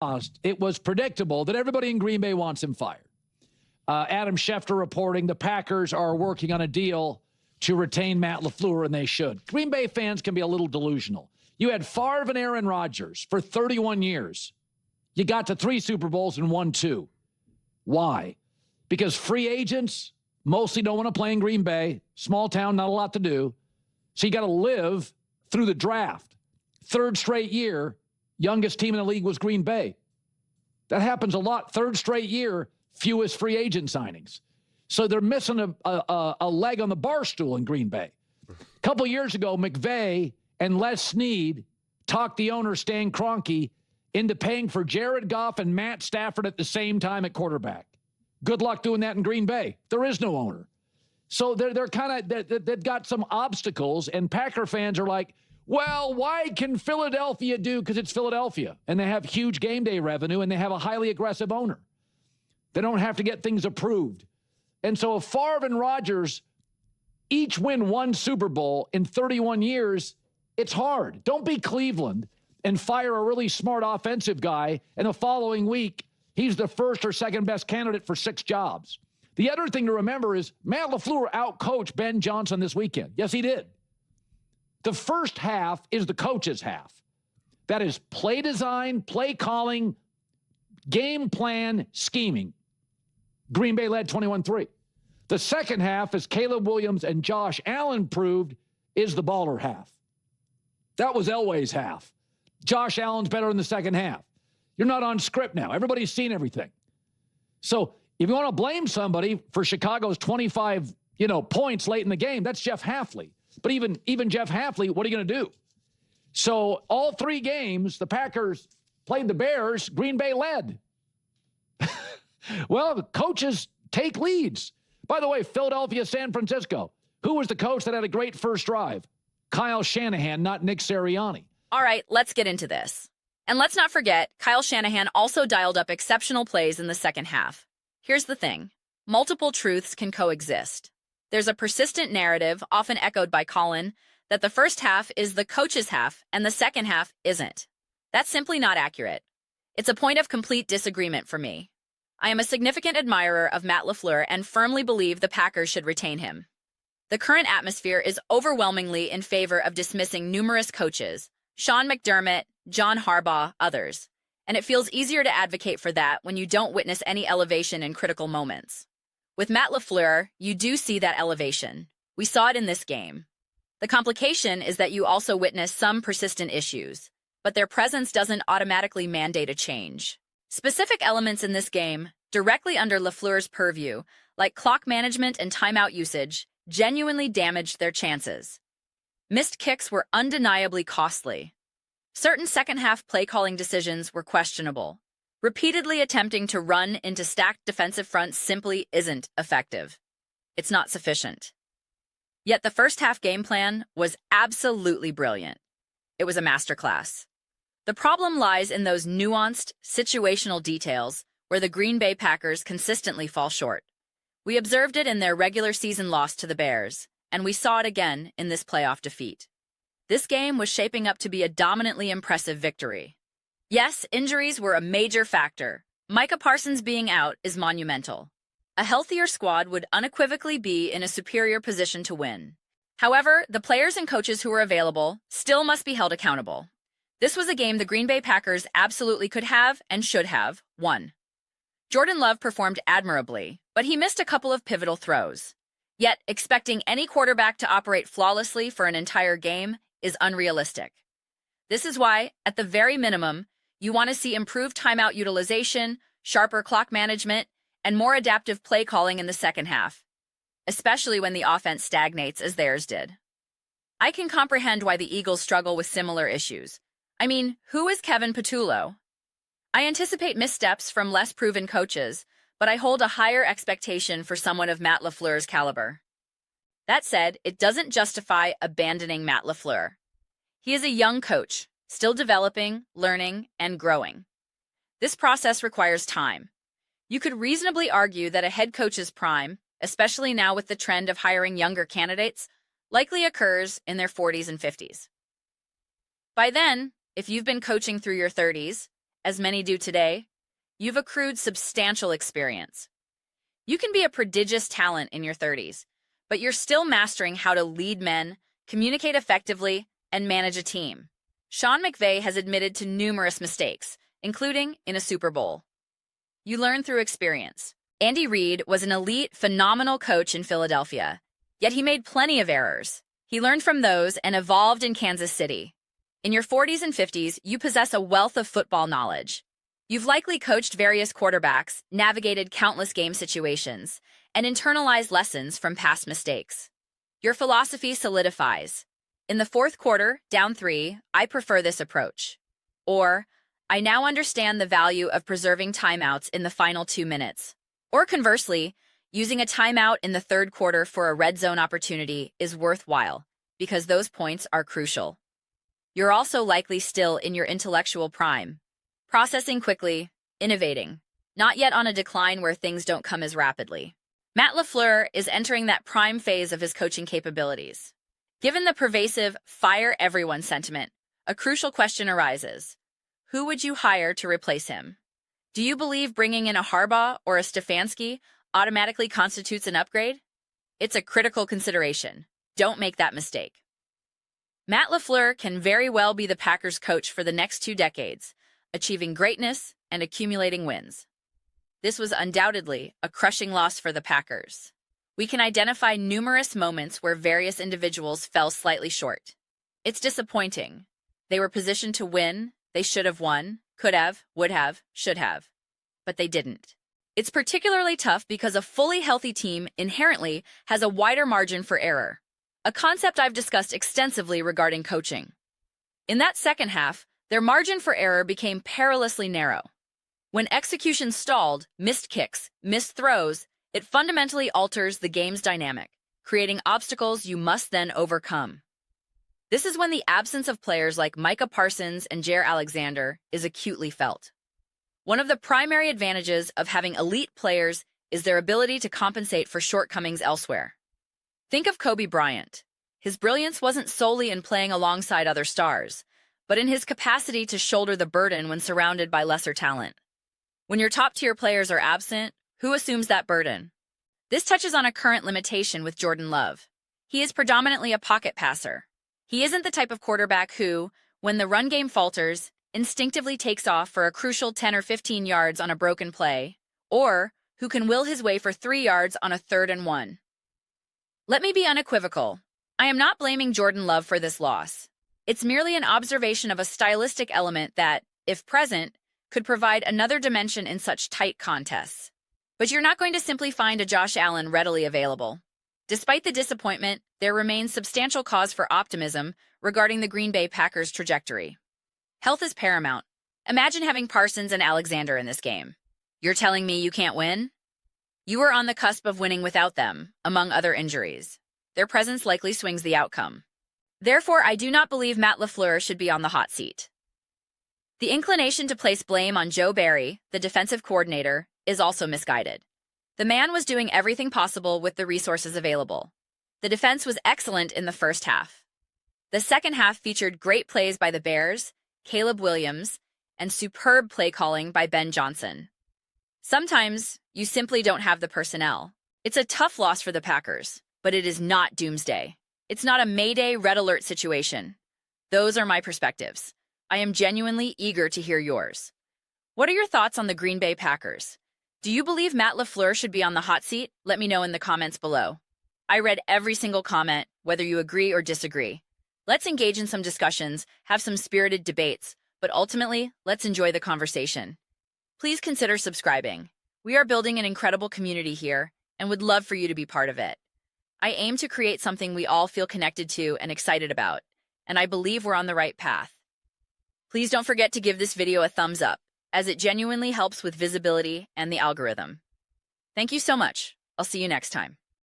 lost, it was predictable that everybody in Green Bay wants him fired. Adam Schefter reporting the Packers are working on a deal to retain Matt LaFleur, and they should. Green Bay fans can be a little delusional. You had Favre and Aaron Rodgers for 31 years. You got to 3 Super Bowls and won 2. Why? Because free agents mostly don't want to play in Green Bay. Small town, not a lot to do. So you got to live through the draft. 3rd straight year, youngest team in the league was Green Bay. That happens a lot. 3rd straight year, fewest free agent signings. So they're missing a leg on the bar stool in Green Bay. A couple years ago, McVay and Les Snead talked the owner, Stan Kroenke, into paying for Jared Goff and Matt Stafford at the same time at quarterback. Good luck doing that in Green Bay. There is no owner. So they've got some obstacles, and Packer fans are like, well, why can Philadelphia do? Because it's Philadelphia, and they have huge game day revenue, and they have a highly aggressive owner. They don't have to get things approved. And so if Favre and Rodgers each win 1 Super Bowl in 31 years, it's hard. Don't be Cleveland and fire a really smart offensive guy, and the following week, he's the 1st or 2nd best candidate for 6 jobs. The other thing to remember is Matt LaFleur outcoached Ben Johnson this weekend. Yes, he did. The first half is the coach's half. That is play design, play calling, game plan, scheming. Green Bay led 21-3. The second half, as Caleb Williams and Josh Allen proved, is the baller half. That was Elway's half. Josh Allen's better in the second half. You're not on script now. Everybody's seen everything. So if you want to blame somebody for Chicago's 25, points late in the game, that's Jeff Hafley. But even Jeff Hafley, what are you going to do? So all 3 games, the Packers played the Bears, Green Bay led. Well, coaches take leads. By the way, Philadelphia, San Francisco. Who was the coach that had a great first drive? Kyle Shanahan, not Nick Sirianni. All right, let's get into this. And let's not forget, Kyle Shanahan also dialed up exceptional plays in the second half. Here's the thing. Multiple truths can coexist. There's a persistent narrative, often echoed by Colin, that the first half is the coach's half and the second half isn't. That's simply not accurate. It's a point of complete disagreement for me. I am a significant admirer of Matt LaFleur and firmly believe the Packers should retain him. The current atmosphere is overwhelmingly in favor of dismissing numerous coaches, Sean McDermott, John Harbaugh, others, and it feels easier to advocate for that when you don't witness any elevation in critical moments. With Matt LaFleur, you do see that elevation. We saw it in this game. The complication is that you also witness some persistent issues, but their presence doesn't automatically mandate a change. Specific elements in this game, directly under LaFleur's purview, like clock management and timeout usage, genuinely damaged their chances. Missed kicks were undeniably costly. Certain second-half play-calling decisions were questionable. Repeatedly attempting to run into stacked defensive fronts simply isn't effective. It's not sufficient. Yet the first-half game plan was absolutely brilliant. It was a masterclass. The problem lies in those nuanced, situational details where the Green Bay Packers consistently fall short. We observed it in their regular season loss to the Bears, and we saw it again in this playoff defeat. This game was shaping up to be a dominantly impressive victory. Yes, injuries were a major factor. Micah Parsons being out is monumental. A healthier squad would unequivocally be in a superior position to win. However, the players and coaches who were available still must be held accountable. This was a game the Green Bay Packers absolutely could have and should have won. Jordan Love performed admirably, but he missed a couple of pivotal throws. Yet, expecting any quarterback to operate flawlessly for an entire game is unrealistic. This is why, at the very minimum, you want to see improved timeout utilization, sharper clock management, and more adaptive play calling in the second half, especially when the offense stagnates as theirs did. I can comprehend why the Eagles struggle with similar issues. I mean, who is Kevin Patullo? I anticipate missteps from less proven coaches, but I hold a higher expectation for someone of Matt LaFleur's caliber. That said, it doesn't justify abandoning Matt LaFleur. He is a young coach, still developing, learning, and growing. This process requires time. You could reasonably argue that a head coach's prime, especially now with the trend of hiring younger candidates, likely occurs in their 40s and 50s. By then, if you've been coaching through your 30s, as many do today, you've accrued substantial experience. You can be a prodigious talent in your 30s, but you're still mastering how to lead men, communicate effectively, and manage a team. Sean McVay has admitted to numerous mistakes, including in a Super Bowl. You learn through experience. Andy Reid was an elite, phenomenal coach in Philadelphia, yet he made plenty of errors. He learned from those and evolved in Kansas City. In your 40s and 50s, you possess a wealth of football knowledge. You've likely coached various quarterbacks, navigated countless game situations, and internalized lessons from past mistakes. Your philosophy solidifies. In the fourth quarter, down 3, I prefer this approach. Or, I now understand the value of preserving timeouts in the final 2 minutes. Or conversely, using a timeout in the third quarter for a red zone opportunity is worthwhile, because those points are crucial. You're also likely still in your intellectual prime, processing quickly, innovating, not yet on a decline where things don't come as rapidly. Matt LaFleur is entering that prime phase of his coaching capabilities. Given the pervasive fire everyone sentiment, a crucial question arises. Who would you hire to replace him? Do you believe bringing in a Harbaugh or a Stefanski automatically constitutes an upgrade? It's a critical consideration. Don't make that mistake. Matt LaFleur can very well be the Packers coach for the next 2 decades, achieving greatness and accumulating wins. This was undoubtedly a crushing loss for the Packers. We can identify numerous moments where various individuals fell slightly short. It's disappointing. They were positioned to win, they should have won, could have, would have, should have, but they didn't. It's particularly tough because a fully healthy team inherently has a wider margin for error, a concept I've discussed extensively regarding coaching. In that second half, their margin for error became perilously narrow. When execution stalled, missed kicks, missed throws, it fundamentally alters the game's dynamic, creating obstacles you must then overcome. This is when the absence of players like Micah Parsons and Jair Alexander is acutely felt. One of the primary advantages of having elite players is their ability to compensate for shortcomings elsewhere. Think of Kobe Bryant. His brilliance wasn't solely in playing alongside other stars, but in his capacity to shoulder the burden when surrounded by lesser talent. When your top-tier players are absent, who assumes that burden? This touches on a current limitation with Jordan Love. He is predominantly a pocket passer. He isn't the type of quarterback who, when the run game falters, instinctively takes off for a crucial 10 or 15 yards on a broken play, or who can will his way for 3 yards on a 3rd and 1. Let me be unequivocal. I am not blaming Jordan Love for this loss. It's merely an observation of a stylistic element that, if present, could provide another dimension in such tight contests. But you're not going to simply find a Josh Allen readily available. Despite the disappointment, there remains substantial cause for optimism regarding the Green Bay Packers' trajectory. Health is paramount. Imagine having Parsons and Alexander in this game. You're telling me you can't win? You were on the cusp of winning without them, among other injuries. Their presence likely swings the outcome. Therefore, I do not believe Matt LaFleur should be on the hot seat. The inclination to place blame on Joe Barry, the defensive coordinator, is also misguided. The man was doing everything possible with the resources available. The defense was excellent in the first half. The second half featured great plays by the Bears, Caleb Williams, and superb play calling by Ben Johnson. Sometimes, you simply don't have the personnel. It's a tough loss for the Packers, but it is not doomsday. It's not a Mayday red alert situation. Those are my perspectives. I am genuinely eager to hear yours. What are your thoughts on the Green Bay Packers? Do you believe Matt LaFleur should be on the hot seat? Let me know in the comments below. I read every single comment, whether you agree or disagree. Let's engage in some discussions, have some spirited debates, but ultimately, let's enjoy the conversation. Please consider subscribing. We are building an incredible community here and would love for you to be part of it. I aim to create something we all feel connected to and excited about, and I believe we're on the right path. Please don't forget to give this video a thumbs up, as it genuinely helps with visibility and the algorithm. Thank you so much. I'll see you next time.